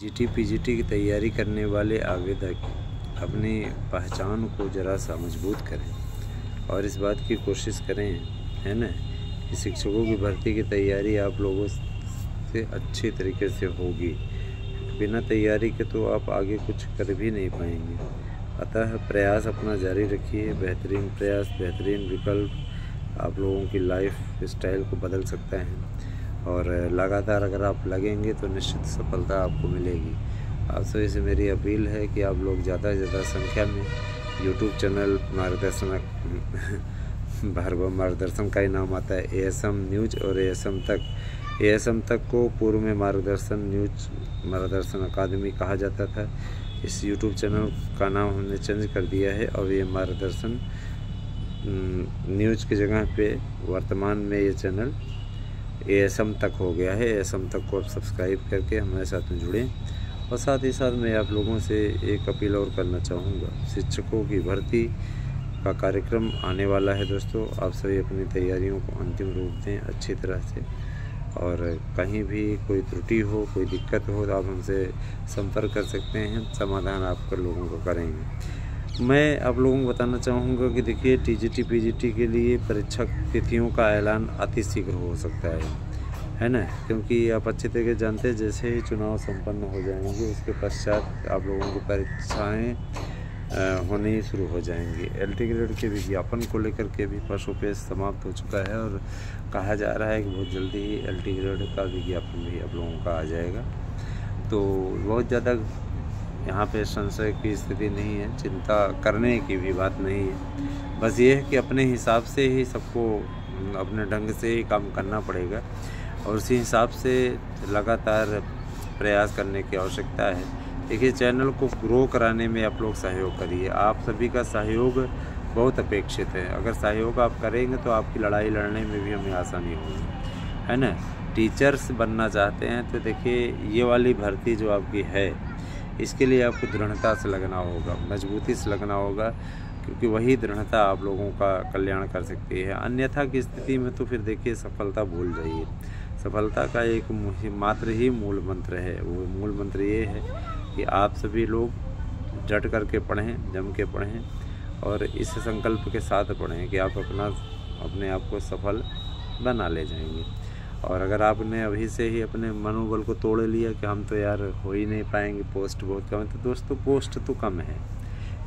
GT PGT की तैयारी करने वाले आवेदक अपनी पहचान को ज़रा सा मजबूत करें और इस बात की कोशिश करें, है ना, कि शिक्षकों की भर्ती की तैयारी आप लोगों से अच्छी तरीके से होगी। बिना तैयारी के तो आप आगे कुछ कर भी नहीं पाएंगे। अतः प्रयास अपना जारी रखिए। बेहतरीन प्रयास, बेहतरीन विकल्प आप लोगों की लाइफ स्टाइल को बदल सकता है और लगातार अगर आप लगेंगे तो निश्चित सफलता आपको मिलेगी। आप सभी से मेरी अपील है कि आप लोग ज़्यादा से ज़्यादा संख्या में यूट्यूब चैनल मार्गदर्शन का ही नाम आता है, एएसएम न्यूज और एएसएम तक को पूर्व में मार्गदर्शन अकादमी कहा जाता था। इस यूट्यूब चैनल का नाम हमने चेंज कर दिया है और ये मार्गदर्शन न्यूज की जगह पे वर्तमान में ये चैनल एएसएम तक हो गया है। एएसएम तक को आप सब्सक्राइब करके हमारे साथ में जुड़ें। और साथ ही साथ मैं आप लोगों से एक अपील और करना चाहूँगा, शिक्षकों की भर्ती का कार्यक्रम आने वाला है दोस्तों। आप सभी अपनी तैयारियों को अंतिम रूप दें अच्छी तरह से, और कहीं भी कोई त्रुटि हो, कोई दिक्कत हो तो आप हमसे संपर्क कर सकते हैं, समाधान आप लोगों को करेंगे। मैं आप लोगों को बताना चाहूँगा कि देखिए, टीजीटी पीजीटी के लिए परीक्षा तिथियों का ऐलान अति शीघ्र हो सकता है ना, क्योंकि आप अच्छी तरीके जानते हैं जैसे ही चुनाव संपन्न हो जाएंगे उसके पश्चात आप लोगों की परीक्षाएँ होने शुरू हो जाएंगी। एलटी ग्रेड के विज्ञापन को लेकर के भी फर्स्ट पेज समाप्त हो चुका है और कहा जा रहा है कि बहुत जल्दी ही एलटी ग्रेड का विज्ञापन भी आप लोगों का आ जाएगा। तो बहुत ज़्यादा यहाँ पे संशय की स्थिति नहीं है, चिंता करने की भी बात नहीं है। बस ये है कि अपने हिसाब से ही सबको अपने ढंग से ही काम करना पड़ेगा और उसी हिसाब से लगातार प्रयास करने की आवश्यकता है। देखिए, चैनल को ग्रो कराने में आप लोग सहयोग करिए। आप सभी का सहयोग बहुत अपेक्षित है। अगर सहयोग आप करेंगे तो आपकी लड़ाई लड़ने में भी हमें आसानी होगी, है ना। टीचर्स बनना चाहते हैं तो देखिए, ये वाली भर्ती जो आपकी है इसके लिए आपको दृढ़ता से लगना होगा, मजबूती से लगना होगा, क्योंकि वही दृढ़ता आप लोगों का कल्याण कर सकती है। अन्यथा की स्थिति में तो फिर देखिए सफलता भूल जाइए। सफलता का एक मात्र ही मूल मंत्र है। वो मूल मंत्र ये है कि आप सभी लोग डट करके पढ़ें, जम के पढ़ें और इस संकल्प के साथ पढ़ें कि आप अपने आप को सफल बना ले जाएंगे। और अगर आपने अभी से ही अपने मनोबल को तोड़ लिया कि हम तो यार हो ही नहीं पाएंगे, पोस्ट बहुत कम है, तो दोस्तों पोस्ट तो कम है,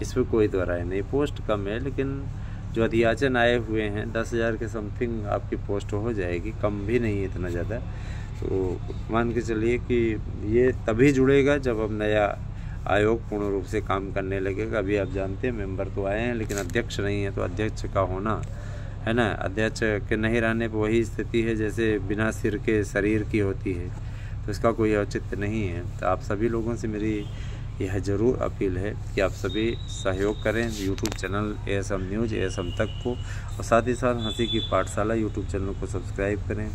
इसमें कोई दो राय नहीं। पोस्ट कम है, लेकिन जो अध्याचन आए हुए हैं 10,000 के समथिंग आपकी पोस्ट हो जाएगी, कम भी नहीं है इतना ज़्यादा। तो मान के चलिए कि ये तभी जुड़ेगा जब अब नया आयोग पूर्ण रूप से काम करने लगेगा। अभी आप जानते हैं मेंबर तो आए हैं लेकिन अध्यक्ष नहीं है, तो अध्यक्ष का होना, है ना, अध्यक्ष के नहीं रहने पर वही स्थिति है जैसे बिना सिर के शरीर की होती है, तो इसका कोई औचित्य नहीं है। तो आप सभी लोगों से मेरी यह ज़रूर अपील है कि आप सभी सहयोग करें YouTube channel ASM news ASM तक को, और साथ ही साथ हंसी की पाठशाला यूट्यूब चैनल को सब्सक्राइब करें,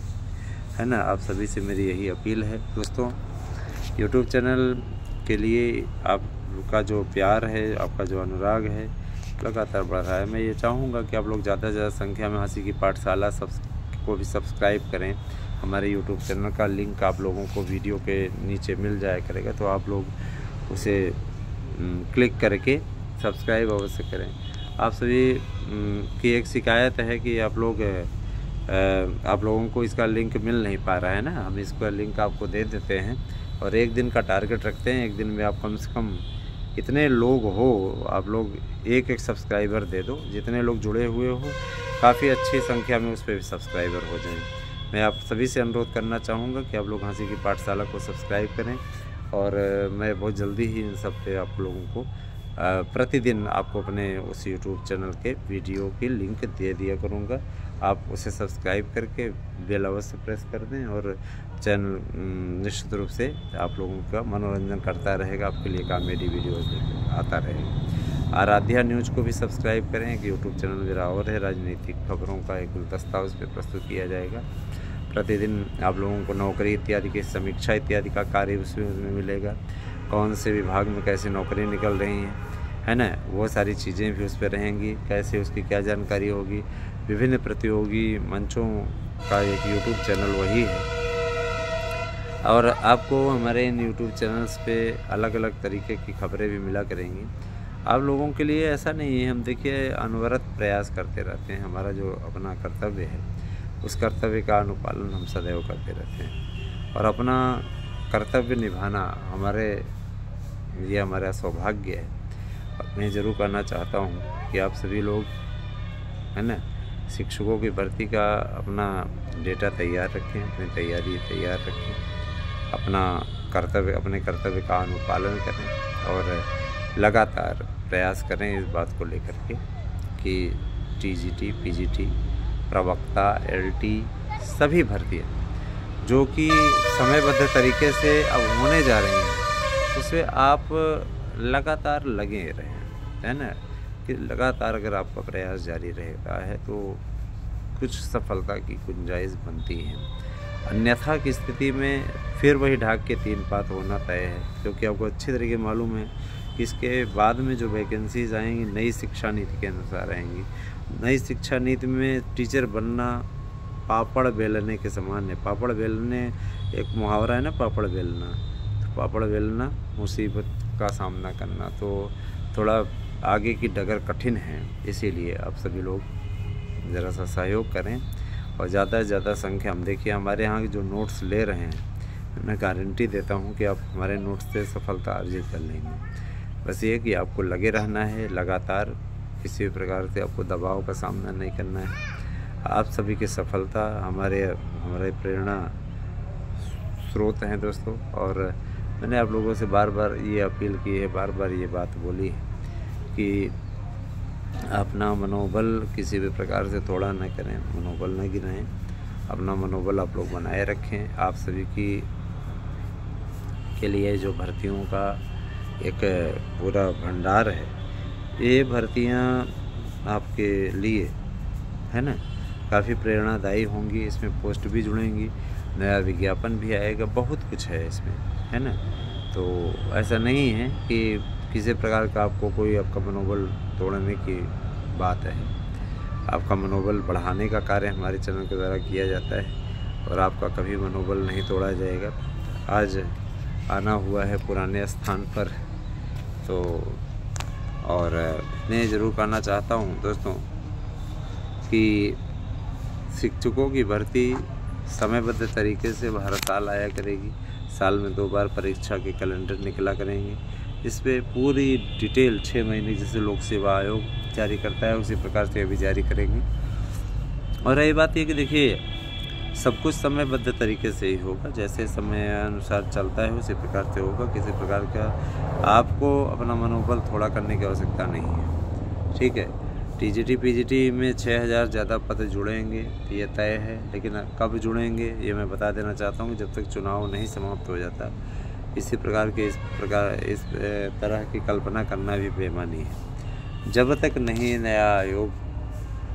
है ना। आप सभी से मेरी यही अपील है दोस्तों। यूट्यूब चैनल के लिए आपका जो प्यार है, आपका जो अनुराग है, लगातार बढ़ रहा है। मैं ये चाहूँगा कि आप लोग ज़्यादा से ज़्यादा संख्या में हंसी की पाठशाला को भी सब्सक्राइब करें। हमारे यूट्यूब चैनल का लिंक आप लोगों को वीडियो के नीचे मिल जाया करेगा, तो आप लोग उसे क्लिक करके सब्सक्राइब अवश्य करें। आप सभी की एक शिकायत है कि आप लोगों को इसका लिंक मिल नहीं पा रहा है ना। हम इसका लिंक आपको दे देते हैं और एक दिन का टारगेट रखते हैं। एक दिन में आप कम से कम इतने लोग हो, आप लोग एक सब्सक्राइबर दे दो, जितने लोग जुड़े हुए हो काफ़ी अच्छी संख्या में उस पर भी सब्सक्राइबर हो जाएं। मैं आप सभी से अनुरोध करना चाहूँगा कि आप लोग हंसी की पाठशाला को सब्सक्राइब करें और मैं बहुत जल्दी ही इन सब पे आप लोगों को प्रतिदिन आपको अपने उस यूट्यूब चैनल के वीडियो की लिंक दे दिया करूँगा। आप उसे सब्सक्राइब करके बेल अवश्य प्रेस कर दें और चैनल निश्चित रूप से आप लोगों का मनोरंजन करता रहेगा, आपके लिए कॉमेडी वीडियोस आता रहेगा। आराध्या न्यूज़ को भी सब्सक्राइब करें, एक यूट्यूब चैनल मेरा और है, राजनीतिक खबरों का एक गुलदस्ता उस पर प्रस्तुत किया जाएगा। प्रतिदिन आप लोगों को नौकरी इत्यादि की समीक्षा इत्यादि का कार्य उसमें मिलेगा। कौन से विभाग में कैसे नौकरी निकल रही हैं, है ना, वो सारी चीज़ें भी उस पर रहेंगी, कैसे उसकी क्या जानकारी होगी। विभिन्न प्रतियोगी मंचों का एक यूट्यूब चैनल वही है और आपको हमारे इन यूट्यूब चैनल्स पे अलग अलग तरीके की खबरें भी मिला करेंगी। आप लोगों के लिए ऐसा नहीं है, हम देखिए अनवरत प्रयास करते रहते हैं। हमारा जो अपना कर्तव्य है उस कर्तव्य का अनुपालन हम सदैव करते रहते हैं, और अपना कर्तव्य निभाना हमारा सौभाग्य है। और मैं ज़रूर करना चाहता हूँ कि आप सभी लोग, है ना, शिक्षकों की भर्ती का अपना डेटा तैयार रखें, अपनी तैयारी तैयार रखें, अपने कर्तव्य का अनुपालन करें और लगातार प्रयास करें इस बात को लेकर के कि टीजीटी, पीजीटी, प्रवक्ता, एलटी सभी भर्तियाँ जो कि समयबद्ध तरीके से अब होने जा रही हैं, उससे आप लगातार लगे रहें, है ना, कि लगातार अगर आपका प्रयास जारी रहता है तो कुछ सफलता की गुंजाइश बनती है। अन्यथा की स्थिति में फिर वही ढाक के 3 पात होना तय है, क्योंकि आपको अच्छी तरीके मालूम है कि इसके बाद में जो वैकेंसीज आएंगी नई शिक्षा नीति के अनुसार आएंगी। नई शिक्षा नीति में टीचर बनना पापड़ बेलने के समान है। पापड़ बेलने, एक मुहावरा है ना, पापड़ बेलना, तो पापड़ बेलना मुसीबत का सामना करना, तो थोड़ा आगे की डगर कठिन है। इसीलिए आप सभी लोग ज़रा सा सहयोग करें और ज़्यादा से ज़्यादा संख्या, हम देखिए हमारे यहाँ जो नोट्स ले रहे हैं, मैं गारंटी देता हूँ कि आप हमारे नोट्स से सफलता अर्जित कर लेंगे। बस ये कि आपको लगे रहना है, लगातार किसी भी प्रकार से आपको दबाव का सामना नहीं करना है। आप सभी की सफलता हमारे प्रेरणा स्रोत हैं दोस्तों। और मैंने आप लोगों से बार बार ये अपील की है, बार बार ये बात बोली है कि अपना मनोबल किसी भी प्रकार से थोड़ा न करें, मनोबल न गिराएं, अपना मनोबल आप लोग बनाए रखें। आप सभी के लिए जो भर्तियों का एक पूरा भंडार है, ये भर्तियां आपके लिए, है ना, काफ़ी प्रेरणादायी होंगी। इसमें पोस्ट भी जुड़ेंगी, नया विज्ञापन भी आएगा, बहुत कुछ है इसमें, है ना। तो ऐसा नहीं है कि किसी प्रकार का आपका मनोबल तोड़ने की बात है। आपका मनोबल बढ़ाने का कार्य हमारे चैनल के द्वारा किया जाता है और आपका कभी मनोबल नहीं तोड़ा जाएगा। आज आना हुआ है पुराने स्थान पर, तो और मैं ज़रूर कहना चाहता हूँ दोस्तों कि शिक्षकों की भर्ती समयबद्ध तरीके से हर साल आया करेगी। साल में 2 बार परीक्षा के कैलेंडर निकला करेंगे। इस पर पूरी डिटेल 6 महीने जैसे लोक सेवा आयोग जारी करता है उसी प्रकार से अभी जारी करेंगे। और रही बात ये कि देखिए सब कुछ समयबद्ध तरीके से ही होगा, जैसे समय अनुसार चलता है उसी प्रकार से होगा। किसी प्रकार का आपको अपना मनोबल थोड़ा करने की आवश्यकता नहीं है, ठीक है। टीजीटी पीजीटी में 6000 ज़्यादा पद जुड़ेंगे ये तय है, लेकिन कब जुड़ेंगे ये मैं बता देना चाहता हूँ, जब तक चुनाव नहीं समाप्त हो जाता। इस तरह की कल्पना करना भी बेईमानी है। जब तक नहीं नया आयोग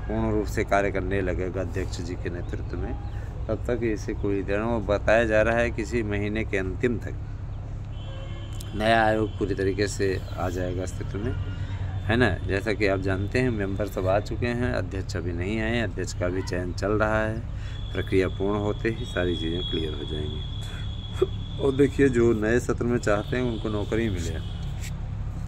पूर्ण रूप से कार्य करने लगेगा अध्यक्ष जी के नेतृत्व में, तब तक इसे कोई देना। बताया जा रहा है किसी महीने के अंतिम तक नया आयोग पूरी तरीके से आ जाएगा अस्तित्व में, है ना। जैसा कि आप जानते हैं मेंबर सब आ चुके हैं, अध्यक्ष अभी नहीं आए, अध्यक्ष का भी चयन चल रहा है। प्रक्रिया पूर्ण होते ही सारी चीज़ें क्लियर हो जाएंगी। और देखिए जो नए सत्र में चाहते हैं उनको नौकरी मिले,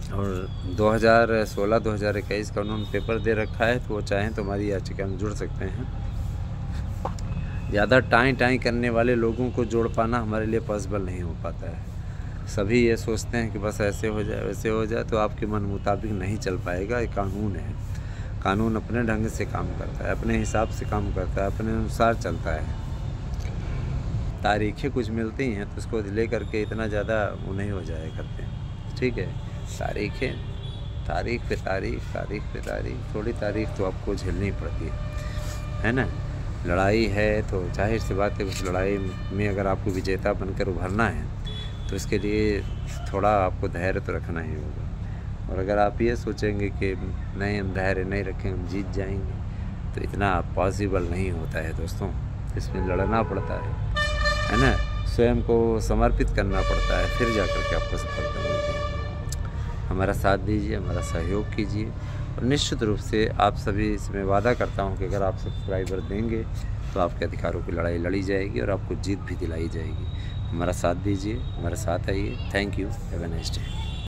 और 2016-2021 का उन्होंने पेपर दे रखा है, तो वो चाहें तो हमारी याचिका में जुड़ सकते हैं। ज़्यादा टाई करने वाले लोगों को जोड़ पाना हमारे लिए पॉसिबल नहीं हो पाता है। सभी ये सोचते हैं कि बस ऐसे हो जाए वैसे हो जाए, तो आपके मन मुताबिक नहीं चल पाएगा। ये कानून है, कानून अपने ढंग से काम करता है, अपने हिसाब से काम करता है, अपने अनुसार चलता है। तारीखें कुछ मिलती हैं तो उसको ले करके इतना ज़्यादा वो नहीं हो जाया करते, ठीक है। तारीख पे तारीख, थोड़ी तारीख तो आपको झेलनी पड़ती है ना। लड़ाई है तो जाहिर सी बात है, उस लड़ाई में अगर आपको विजेता बनकर उभरना है तो इसके लिए थोड़ा आपको धैर्य तो रखना ही होगा। और अगर आप ये सोचेंगे कि नहीं हम धैर्य नहीं रखें हम जीत जाएंगे, तो इतना पॉसिबल नहीं होता है दोस्तों। इसमें लड़ना पड़ता है ना, स्वयं को समर्पित करना पड़ता है, फिर जाकर के आपको सफलता मिलती है। हमारा साथ दीजिए, हमारा सहयोग कीजिए, और निश्चित रूप से आप सभी इसमें वादा करता हूँ कि अगर आप सब्सक्राइबर देंगे तो आपके अधिकारों की लड़ाई लड़ी जाएगी और आपको जीत भी दिलाई जाएगी। हमारा साथ दीजिए, हमारे साथ आइए। Thank you, have a nice day.